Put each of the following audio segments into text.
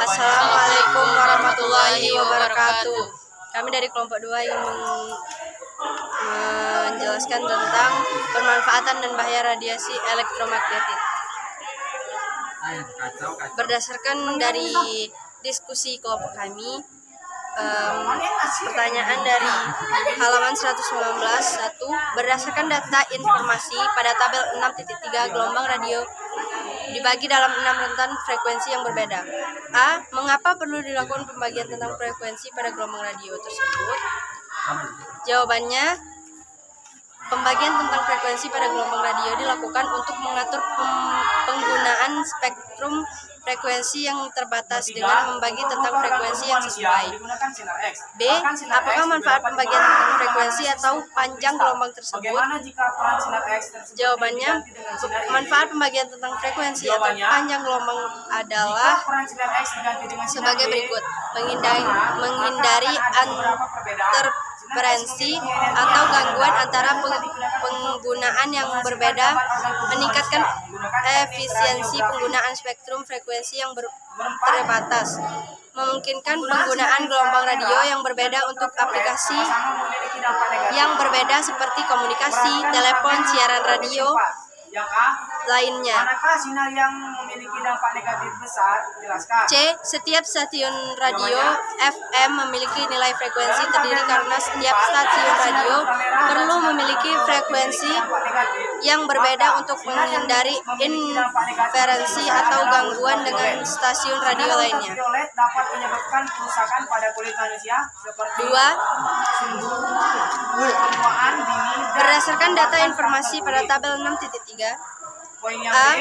Assalamualaikum warahmatullahi wabarakatuh. Kami dari kelompok 2 ingin menjelaskan tentang pemanfaatan dan bahaya radiasi elektromagnetik. Berdasarkan dari diskusi kelompok kami, pertanyaan dari halaman 119, berdasarkan data informasi pada tabel 6.3 gelombang radio dibagi dalam 6 rentan frekuensi yang berbeda. A. Mengapa perlu dilakukan pembagian tentang frekuensi pada gelombang radio tersebut? Jawabannya, pembagian tentang frekuensi pada gelombang radio dilakukan untuk mengatur penggunaan spektrum frekuensi yang terbatas dengan membagi tentang frekuensi yang sesuai. B. Apakah manfaat pembagian tentang frekuensi atau panjang gelombang tersebut? Jawabannya, manfaat pembagian tentang frekuensi atau panjang gelombang adalah sebagai berikut: menghindari interferensi atau gangguan antara penggunaan yang berbeda, meningkatkan efisiensi penggunaan spektrum frekuensi yang terbatas, memungkinkan penggunaan gelombang radio yang berbeda untuk aplikasi yang berbeda seperti komunikasi, telepon, siaran radio, lainnya. C. Setiap stasiun radio FM memiliki nilai frekuensi terdiri karena setiap stasiun radio perlu memiliki frekuensi yang berbeda untuk menghindari interferensi atau gangguan dengan stasiun radio lainnya. 2. Berdasarkan data informasi pada tabel 6.3, A.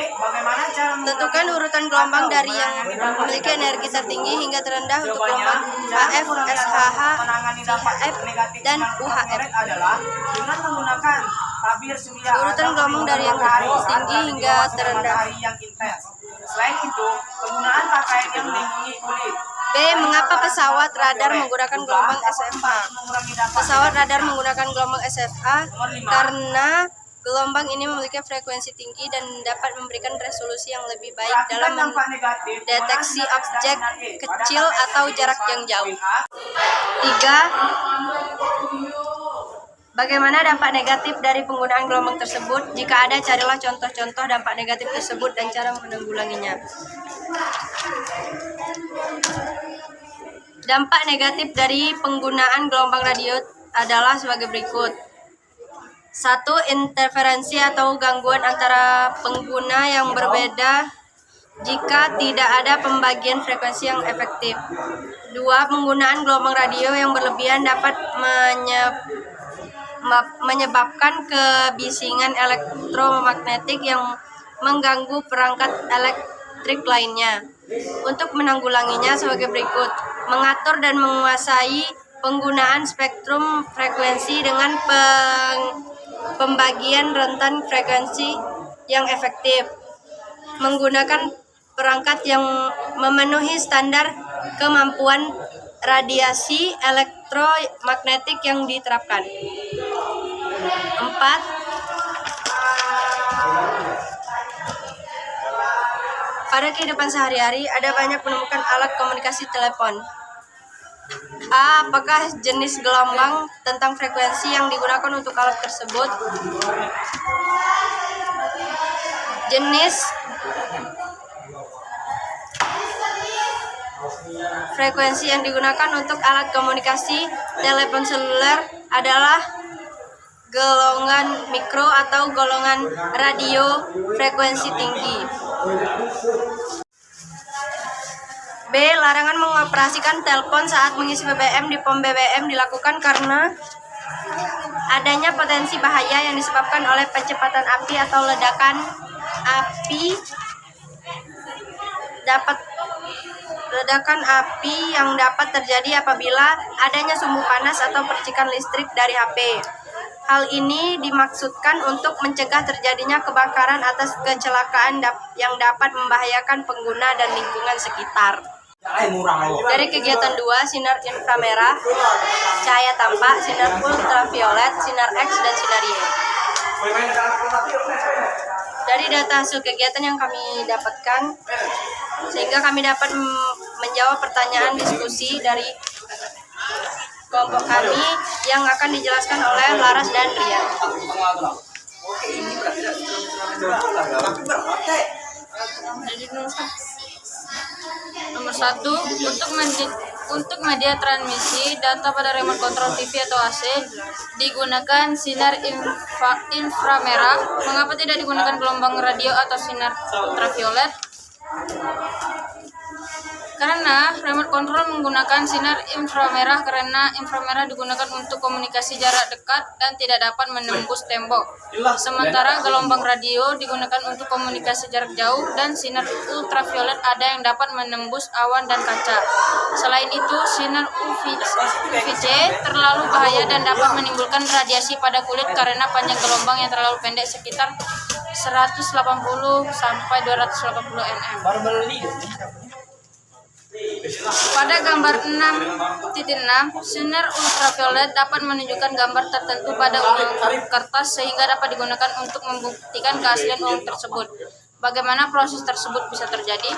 Tentukan urutan gelombang dari yang memiliki energi tertinggi hingga terendah untuk gelombang HF, SHH, VHF, dan UHF. Urutan gelombang dari yang tinggi hingga terendah. Selain itu, penggunaan pakaian yang melindungi kulit. B. Mengapa pesawat radar menggunakan gelombang SFA? Pesawat radar menggunakan gelombang SFA karena gelombang ini memiliki frekuensi tinggi dan dapat memberikan resolusi yang lebih baik dalam mendeteksi objek kecil atau jarak yang jauh. 3. Bagaimana dampak negatif dari penggunaan gelombang tersebut? Jika ada, carilah contoh-contoh dampak negatif tersebut dan cara menanggulanginya. Dampak negatif dari penggunaan gelombang radio adalah sebagai berikut. 1. Interferensi atau gangguan antara pengguna yang berbeda jika tidak ada pembagian frekuensi yang efektif. 2. Penggunaan gelombang radio yang berlebihan dapat menyebabkan kebisingan elektromagnetik yang mengganggu perangkat elektrik lainnya. Untuk menanggulanginya sebagai berikut: mengatur dan menguasai penggunaan spektrum frekuensi dengan pembagian rentan frekuensi yang efektif, menggunakan perangkat yang memenuhi standar kemampuan radiasi elektromagnetik yang diterapkan. 4. Pada kehidupan sehari-hari, ada banyak menemukan alat komunikasi telepon. A. Apakah jenis gelombang tentang frekuensi yang digunakan untuk alat tersebut? Jenis frekuensi yang digunakan untuk alat komunikasi telepon seluler adalah golongan mikro atau golongan radio frekuensi tinggi. B. Larangan mengoperasikan telepon saat mengisi BBM di pom BBM dilakukan karena adanya potensi bahaya yang disebabkan oleh percepatan api atau ledakan api yang dapat terjadi apabila adanya sumbu panas atau percikan listrik dari HP. Hal ini dimaksudkan untuk mencegah terjadinya kebakaran atas kecelakaan yang dapat membahayakan pengguna dan lingkungan sekitar. Dari kegiatan 2, sinar inframerah, cahaya tampak, sinar ultraviolet, sinar X, dan sinar Y. Dari data hasil kegiatan yang kami dapatkan, sehingga kami dapat menjawab pertanyaan diskusi dari kelompok kami yang akan dijelaskan oleh Laras dan Rian. Nomor 1, untuk media transmisi data pada remote control TV atau AC digunakan sinar inframerah. Mengapa tidak digunakan gelombang radio atau sinar ultraviolet? Karena remote control menggunakan sinar inframerah karena inframerah digunakan untuk komunikasi jarak dekat dan tidak dapat menembus tembok. Sementara gelombang radio digunakan untuk komunikasi jarak jauh dan sinar ultraviolet ada yang dapat menembus awan dan kaca. Selain itu, sinar UVC terlalu bahaya dan dapat menimbulkan radiasi pada kulit karena panjang gelombang yang terlalu pendek sekitar 180 sampai 280 nm. Pada gambar 6.6, sinar ultraviolet dapat menunjukkan gambar tertentu pada uang kertas sehingga dapat digunakan untuk membuktikan keaslian uang tersebut. Bagaimana proses tersebut bisa terjadi?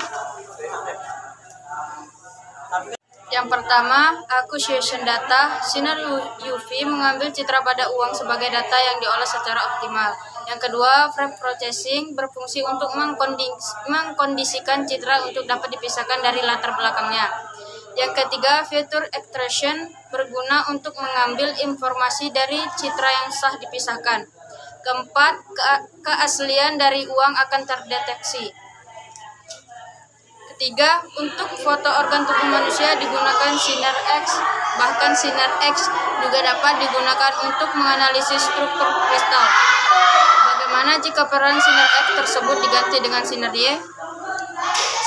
Yang pertama, acquisition data. Sinar UV mengambil citra pada uang sebagai data yang diolah secara optimal. Yang kedua, frame processing berfungsi untuk mengkondisikan citra untuk dapat dipisahkan dari latar belakangnya. Yang ketiga, feature extraction berguna untuk mengambil informasi dari citra yang sah dipisahkan. Keempat, keaslian dari uang akan terdeteksi. Ketiga, untuk foto organ tubuh manusia digunakan sinar X. Bahkan sinar X juga dapat digunakan untuk menganalisis struktur kristal. Bagaimana jika peran sinar X tersebut diganti dengan sinar Y?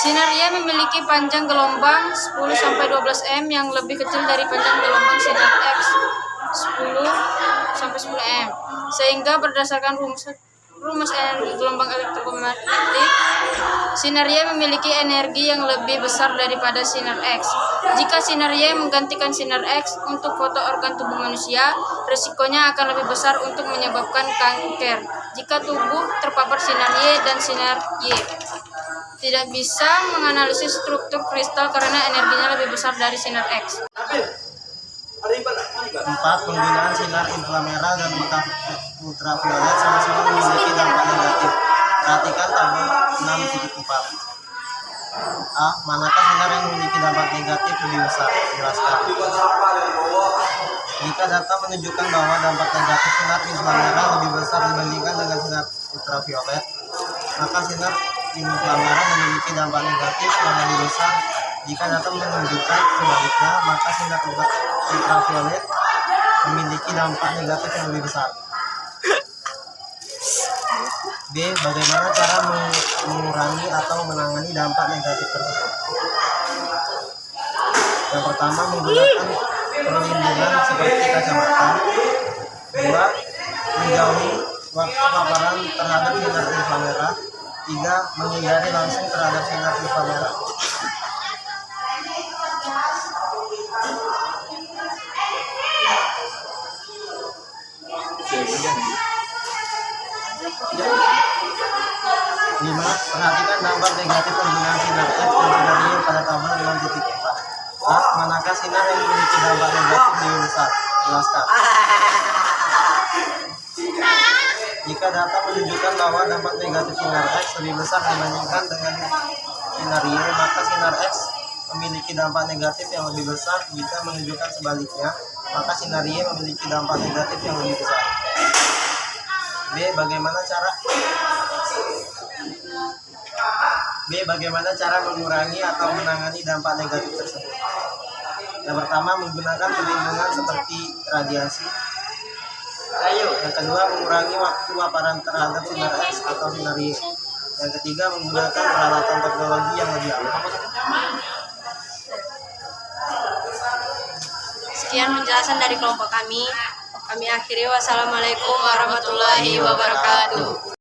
Sinar Y memiliki panjang gelombang 10-12 m yang lebih kecil dari panjang gelombang sinar X 10-10 m. Sehingga berdasarkan rumus energi gelombang elektromagnetik, sinar Y memiliki energi yang lebih besar daripada sinar X. Jika sinar Y menggantikan sinar X untuk foto organ tubuh manusia, risikonya akan lebih besar untuk menyebabkan kanker. Jika tubuh terpapar sinar Y dan sinar Y tidak bisa menganalisis struktur kristal karena energinya lebih besar dari sinar X. 4. Penggunaan sinar inframerah dan ultraviolet sama-sama memiliki dampak negatif. Perhatikan tabel 6.4. A. Manakah sinar yang memiliki dampak negatif lebih besar? Jelaskan. Jika data menunjukkan bahwa dampak negatif sinar inframerah lebih besar dibandingkan dengan sinar ultraviolet, maka sinar inframerah memiliki dampak negatif yang lebih besar. Jika data menunjukkan sebaliknya, maka sinar ultraviolet memiliki dampak negatif yang lebih besar. B. Bagaimana cara mengurangi atau menangani dampak negatif tersebut? Yang pertama, menggunakan perlindungan seperti kacamata. 2. Menjauhi waktu paparan terhadap sinar inframerah. 3. Menghindari langsung terhadap sinar inframerah. Lima, perhatikan dampak negatif penggunaan sinar X dan sinar Y pada tabel 6.4. A. Manakah sinar yang memiliki dampak negatif lebih besar? Jelaskan. Jika data menunjukkan bahwa dampak negatif sinar X lebih besar dibandingkan dengan sinar Y, maka sinar X memiliki dampak negatif yang lebih besar. Jika menunjukkan sebaliknya, maka sinar Y memiliki dampak negatif yang lebih besar. B. Bagaimana cara mengurangi atau menangani dampak negatif tersebut? Yang pertama, menggunakan perlindungan seperti radiasi. Yang kedua, mengurangi waktu paparan terhadap sinar X atau sinar Y. Yang ketiga, menggunakan peralatan teknologi yang lebih aman. Sekian penjelasan dari kelompok kami. Kami akhiri. Wassalamualaikum warahmatullahi wabarakatuh.